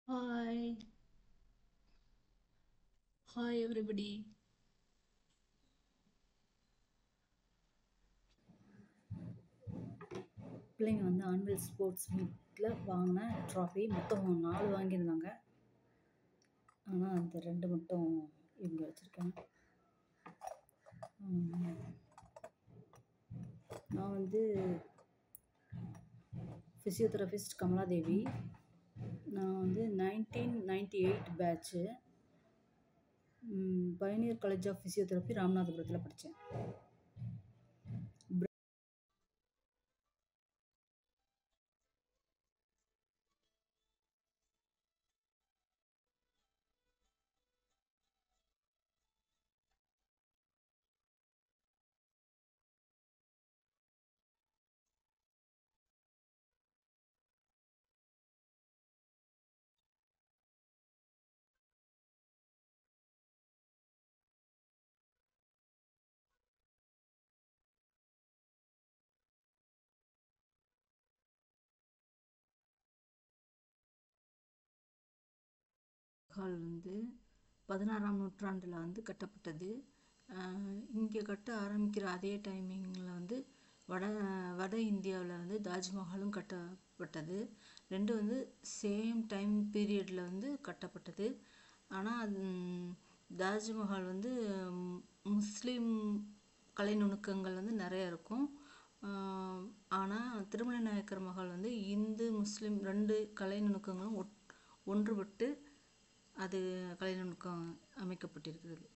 Hi, hi everybody. பிள்ளைங்க வந்து annual sports மீட்டில் வாங்கின ட்ராஃபி மொத்தம் 4 வாங்கியிருந்தாங்க. ஆனால் அந்த 2 மட்டும் இவங்க வச்சுருக்காங்க. நான் வந்து ஃபிசியோதெரபிஸ்ட் கமலாதேவி. நான் வந்து 1998 batch. Pioneer college of physiotherapy ராமநாதபுரத்தில் படித்தேன். ஹால் வந்து 16ஆம் நூற்றாண்டில் வந்து கட்டப்பட்டது. இங்கே கட்ட ஆரம்பிக்கிற அதே டைமிங்கில் வந்து வட இந்தியாவில் வந்து தாஜ்மஹாலும் கட்டப்பட்டது. ரெண்டு வந்து சேம் டைம் பீரியடில் வந்து கட்டப்பட்டது. ஆனால் தாஜ்மஹால் வந்து முஸ்லீம் கலை நுணுக்கங்கள் வந்து நிறைய இருக்கும். ஆனால் திருமலை நாயக்கர் மஹால் வந்து இந்து முஸ்லீம் ரெண்டு கலை நுணுக்கங்களும் ஒன்றுபட்டு அது கலை நுணுக்கம் அமைக்கப்பட்டிருக்கிறது.